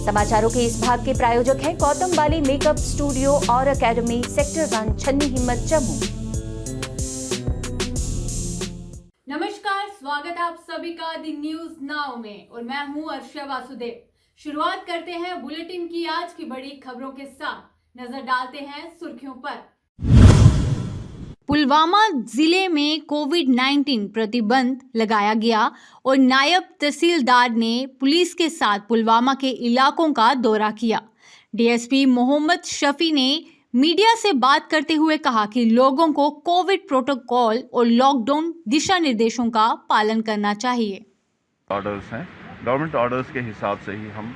समाचारों के इस भाग के प्रायोजक हैं गौतम बाली मेकअप स्टूडियो और एकेडमी, सेक्टर 1, छन्नी हिम्मत, जम्मू। नमस्कार, स्वागत है आप सभी का दी न्यूज नाउ में और मैं हूं अर्षा वासुदेव। शुरुआत करते हैं बुलेटिन की आज की बड़ी खबरों के साथ। नजर डालते हैं सुर्खियों पर। पुलवामा जिले में कोविड-19 प्रतिबंध लगाया गया और नायब तहसीलदार ने पुलिस के साथ पुलवामा के इलाकों का दौरा किया। डीएसपी मोहम्मद शफी ने मीडिया से बात करते हुए कहा कि लोगों को कोविड प्रोटोकॉल और लॉकडाउन दिशा निर्देशों का पालन करना चाहिए। ऑर्डर्स हैं, गवर्नमेंट ऑर्डर्स के हिसाब से ही हम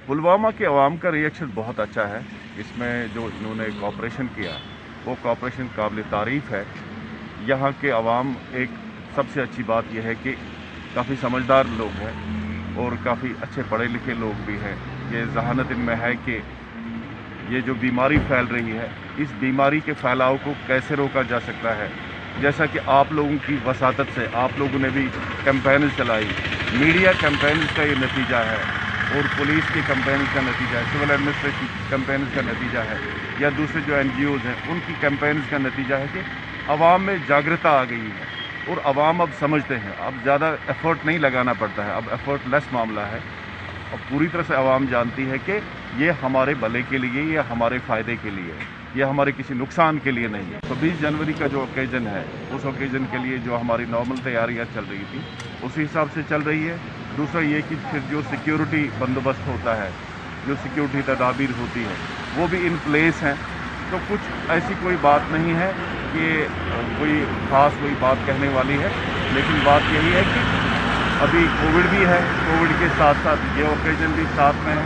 पुलवामा के अवाम का रिएक्शन बहुत अच्छा है। इसमें जो इन्होंने कॉपरेशन किया वो कॉपरेशन काबिल तारीफ़ है। यहाँ के अवाम, एक सबसे अच्छी बात यह है कि काफ़ी समझदार लोग हैं और काफ़ी अच्छे पढ़े लिखे लोग भी हैं। ये जहानत इनमें है कि ये जो बीमारी फैल रही है, इस बीमारी के फैलाव को कैसे रोका जा सकता है। जैसा कि आप लोगों की वसातत से आप लोगों ने भी कैंपेन चलाई, मीडिया कैंपेन का ये नतीजा है और पुलिस की कैंपेन का नतीजा है, सिविल एडमिनिस्ट्रेशन कैंपेन का नतीजा है, या दूसरे जो NGOs हैं उनकी कैंपेन का नतीजा है कि आवाम में जागरूकता आ गई है और आवाम अब समझते हैं। अब ज़्यादा एफर्ट नहीं लगाना पड़ता है, अब एफर्ट लेस मामला है। अब पूरी तरह से आवाम जानती है कि ये हमारे भले के लिए, ये हमारे फ़ायदे के लिए, ये हमारे किसी नुकसान के लिए नहीं है। तो 20 जनवरी का जो ओकेजन है, उस ओकेजन के लिए जो हमारी नॉर्मल तैयारियाँ चल रही थी उसी हिसाब से चल रही है। दूसरा ये कि फिर जो सिक्योरिटी बंदोबस्त होता है, जो सिक्योरिटी तदाबीर होती है, वो भी इन प्लेस हैं। तो कुछ ऐसी कोई बात नहीं है कि कोई ख़ास कोई बात कहने वाली है, लेकिन बात यही है कि अभी कोविड भी है, कोविड के साथ साथ ये ओकेजन भी साथ में है,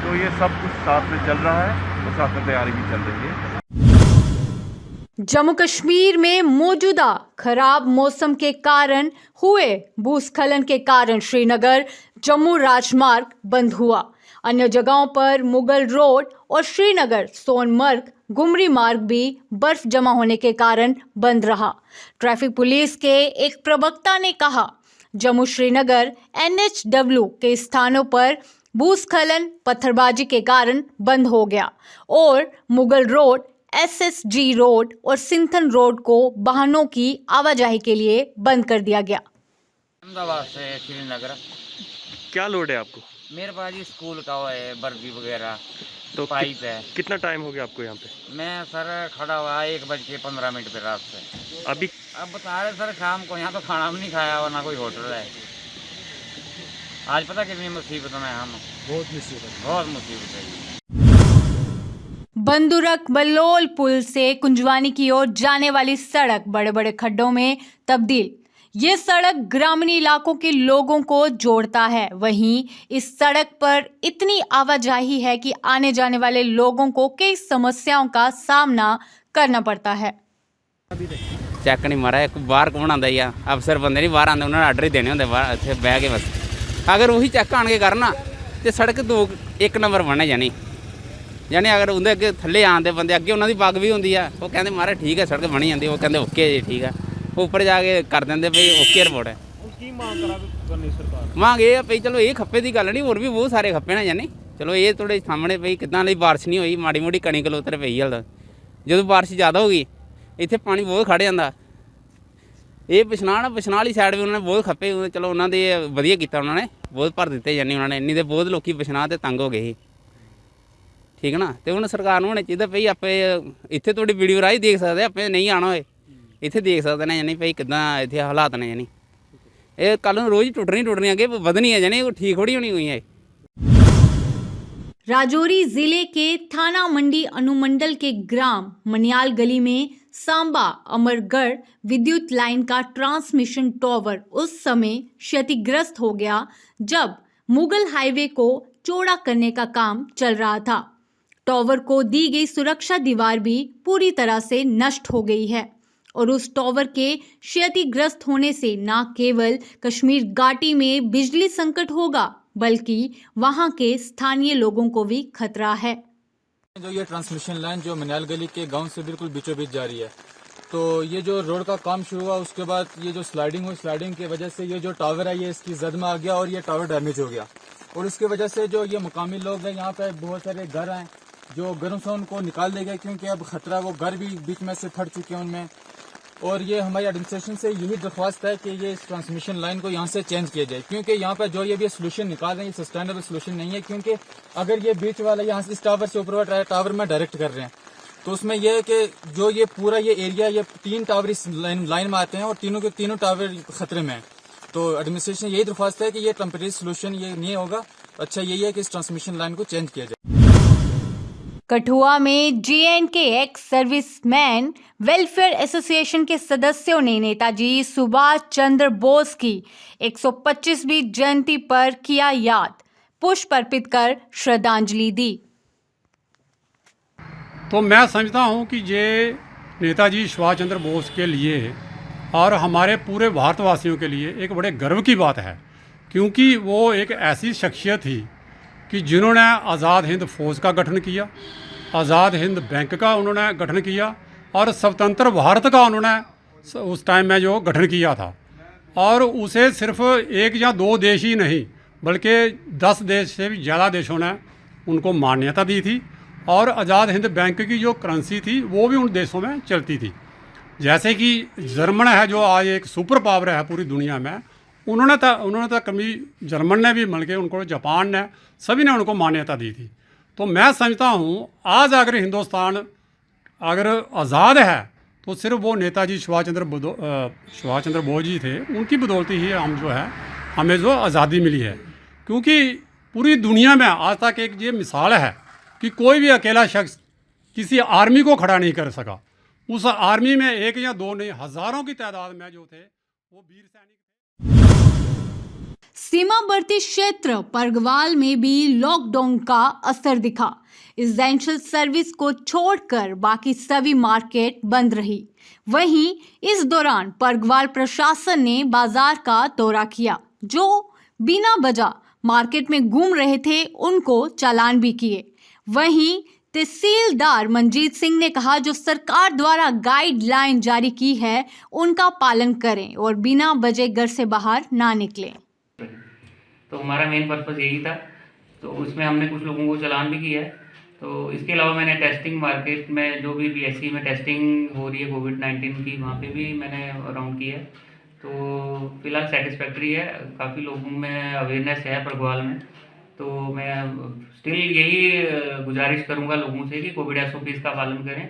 तो ये सब कुछ साथ में चल रहा है और साथ में तैयारी भी चल रही है। जम्मू कश्मीर में मौजूदा खराब मौसम के कारण हुए भूस्खलन के कारण श्रीनगर जम्मू राजमार्ग बंद हुआ। अन्य जगहों पर मुगल रोड और श्रीनगर सोनमर्ग गुमरी मार्ग भी बर्फ जमा होने के कारण बंद रहा। ट्रैफिक पुलिस के एक प्रवक्ता ने कहा, जम्मू श्रीनगर NHW के स्थानों पर भूस्खलन पत्थरबाजी के कारण बंद हो गया और मुगल रोड, SSG रोड और सिंथन रोड को वाहनों की आवाजाही के लिए बंद कर दिया गया। अहमदाबाद से श्रीनगर। क्या लोड है आपको? मेरे पास जी स्कूल का वो है, बर्फी वगैरह तो पाइप है। कितना टाइम हो गया आपको यहाँ पे? मैं सर खड़ा हुआ 1:15 पे रात से। अभी अब बता रहे सर शाम को यहाँ तो खाना भी नहीं खाया और ना कोई होटल है। आज पता कितनी मुसीबत में हम, बहुत मुसीबत है। बंदुरक बल्लोल पुल से कुंजवानी की ओर जाने वाली सड़क बड़े बड़े खड्डों में तब्दील। ये सड़क ग्रामीण इलाकों के लोगों को जोड़ता है। वहीं इस सड़क पर इतनी आवाजाही है कि आने जाने वाले लोगों को कई समस्याओं का सामना करना पड़ता है। चेक नहीं मारा, बाहर कौन आंदा ही अफसर बंदे नहीं बाहर आंदे, उन्होंने आर्डर ही देने होंगे बाहर इत्थे बह के। बस अगर वही चेक आन के करना तो सड़क 1 नंबर बने जानी अगर उनके अगे थले आते बंदे अगे उन्होंनी पग भी होंगी है, वो कहते महाराज ठीक है सड़क बनी जाती, वो कहते ओके जी ठीक है, ऊपर जाके कर देंगे भाई ओके रिपोर्ट है। मांग ये भाई चलो ये खप्पे की गल नहीं, और भी बहुत सारे खप्पे ने जानी। चलो ये थोड़े सामने भाई कितना बारिश नहीं हुई, माड़ी मोटी कणी कलोतर पई हल। जो बारिश ज़्यादा होगी इतने पानी बहुत खड़ जाता। ये पिछना वाली साइड भी उन्होंने बहुत खप्पे, चलो उन्होंने वधिया किया, उन्होंने बहुत भर दिते जानी उन्होंने, इन्नी तो बहुत लोग पिछना तो तंग हो गए ही। ठीक है ना, तो उन्हें सरकार होना चाहिए भाई आपे इतने थोड़ी वीडियो राही देख सकते, आपे नहीं आना होए इतने देख सकते हैं जानी भाई कितना इतने हालात ने जानी। ये कल रोज़ टुटनी अगे बदनी है जानी, ठीक थोड़ी होनी हुई है। राजौरी जिले के थाना मंडी अनुमंडल के ग्राम मनियाल गली में सांबा अमरगढ़ विद्युत लाइन का ट्रांसमिशन टावर उस समय क्षतिग्रस्त हो गया जब मुगल हाईवे को चौड़ा करने का काम चल रहा था। टावर को दी गई सुरक्षा दीवार भी पूरी तरह से नष्ट हो गई है और उस टावर के क्षतिग्रस्त होने से न केवल कश्मीर घाटी में बिजली संकट होगा बल्कि वहां के स्थानीय लोगों को भी खतरा है। जो ये ट्रांसमिशन लाइन जो मनियाल गली के गांव से बिल्कुल बीचों बीच जा रही है, तो ये जो रोड का काम शुरू हुआ उसके बाद ये जो स्लाइडिंग हुई, स्लाइडिंग की वजह से ये जो टावर है ये इसकी जद में आ गया और ये टावर डैमेज हो गया। और उसकी वजह से जो ये मुकामी लोग हैं, यहाँ पे बहुत सारे घर हैं जो घरों से उनको निकाल दिया गया, क्योंकि अब खतरा, वो घर भी बीच में से फट चुके हैं उनमें। और ये हमारी एडमिनिस्ट्रेशन से यही दरख्वास्त है कि ये इस ट्रांसमिशन लाइन को यहाँ से चेंज किया जाए, क्योंकि यहाँ पर जो ये भी सोल्यूशन निकाल रहे हैं ये सस्टेनेबल सोल्यूशन नहीं है। क्योंकि अगर ये बीच वाला यहाँ से इस टावर से ऊपर वाला टावर में डायरेक्ट कर रहे हैं तो उसमें यह है कि जो ये पूरा ये एरिया, ये 3 टावर इस लाइन में आते हैं और तीनों के तीनों टावर खतरे में हैं। तो एडमिनिस्ट्रेशन यही दरख्वास्त है कि ये टेम्परेरी सोल्यूशन ये नहीं होगा, अच्छा यही है कि इस ट्रांसमिशन लाइन को चेंज किया जाए। कठुआ में JNK ex serviceman welfare association के सदस्यों ने नेताजी सुभाष चंद्र बोस की 125वीं जयंती पर किया याद, पुष्प अर्पित कर श्रद्धांजलि दी। तो मैं समझता हूँ कि ये नेताजी सुभाष चंद्र बोस के लिए और हमारे पूरे भारतवासियों के लिए एक बड़े गर्व की बात है, क्योंकि वो एक ऐसी शख्सियत थी कि जिन्होंने आज़ाद हिंद फौज का गठन किया, आज़ाद हिंद बैंक का उन्होंने गठन किया और स्वतंत्र भारत का उन्होंने उस टाइम में जो गठन किया था। और उसे सिर्फ 1 या 2 देश ही नहीं बल्कि 10 देश से भी ज़्यादा देशों ने उनको मान्यता दी थी। और आज़ाद हिंद बैंक की जो करेंसी थी वो भी उन देशों में चलती थी। जैसे कि जर्मन है जो आज एक सुपर पावर है पूरी दुनिया में, उन्होंने तो कभी जर्मन ने भी बल्कि उनको जापान ने सभी ने उनको मान्यता दी थी। तो मैं समझता हूँ आज अगर हिंदुस्तान अगर आज़ाद है तो सिर्फ वो नेताजी सुभाष चंद्र बोस जी थे, उनकी बदौलती ही हम जो है हमें जो आज़ादी मिली है। क्योंकि पूरी दुनिया में आज तक एक ये मिसाल है कि कोई भी अकेला शख्स किसी आर्मी को खड़ा नहीं कर सका। उस आर्मी में 1 या 2 नहीं, हज़ारों की तादाद में जो थे वो वीर सैनिक थे। सीमावर्ती क्षेत्र परगवाल में भी लॉकडाउन का असर दिखा। एसेंशियल सर्विस को छोड़कर बाकी सभी मार्केट बंद रही। वहीं इस दौरान परगवाल प्रशासन ने बाजार का दौरा किया। जो बिना वजह मार्केट में घूम रहे थे उनको चालान भी किए। वहीं तहसीलदार मनजीत सिंह ने कहा जो सरकार द्वारा गाइडलाइन जारी की है उनका पालन करें और बिना वजह घर से बाहर ना निकलें। तो हमारा मेन पर्पस यही था, तो उसमें हमने कुछ लोगों को चालान भी किया है। तो इसके अलावा मैंने टेस्टिंग मार्केट में जो भी BSC में टेस्टिंग हो रही है कोविड-19 की, वहाँ पे भी मैंने राउंड किया है। तो फिलहाल सेटिस्फैक्ट्री है, काफ़ी लोगों में अवेयरनेस है परगवाल में। तो मैं स्टिल यही गुजारिश करूँगा लोगों से कि कोविड SOPs का पालन करें।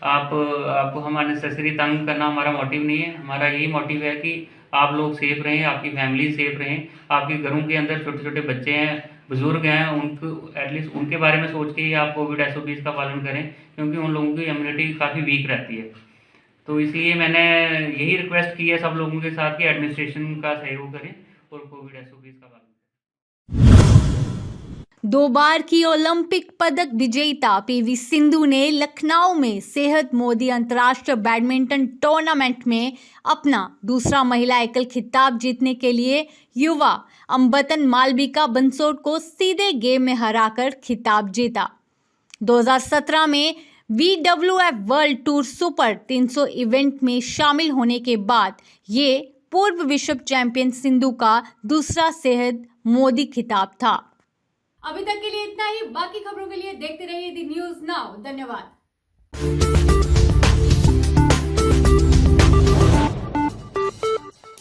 आपको हम अननेसेसरी तंग करना हमारा मोटिव नहीं है। हमारा यही मोटिव है कि आप लोग सेफ रहें, आपकी फैमिली सेफ रहें। आपके घरों के अंदर छोटे छोटे बच्चे हैं, बुजुर्ग हैं, उनको एटलीस्ट उनके बारे में सोच के ही आप कोविड SOPs का पालन करें, क्योंकि उन लोगों की इम्यूनिटी काफ़ी वीक रहती है। तो इसलिए मैंने यही रिक्वेस्ट की है सब लोगों के साथ कि एडमिनिस्ट्रेशन का सहयोग करें और कोविड SOPs का पालन करें। 2 बार की ओलंपिक पदक विजेता PV सिंधु ने लखनऊ में सेहत मोदी अंतर्राष्ट्रीय बैडमिंटन टूर्नामेंट में अपना दूसरा महिला एकल खिताब जीतने के लिए युवा अंबतन मालविका बंसोड को सीधे गेम में हराकर खिताब जीता। 2017 में WWF world tour super 300 event में शामिल होने के बाद ये पूर्व विश्व चैंपियन सिंधु का दूसरा सेहत मोदी खिताब था। अभी तक के लिए इतना ही। बाकी खबरों के लिए देखते रहिए दी न्यूज़ नाउ। धन्यवाद।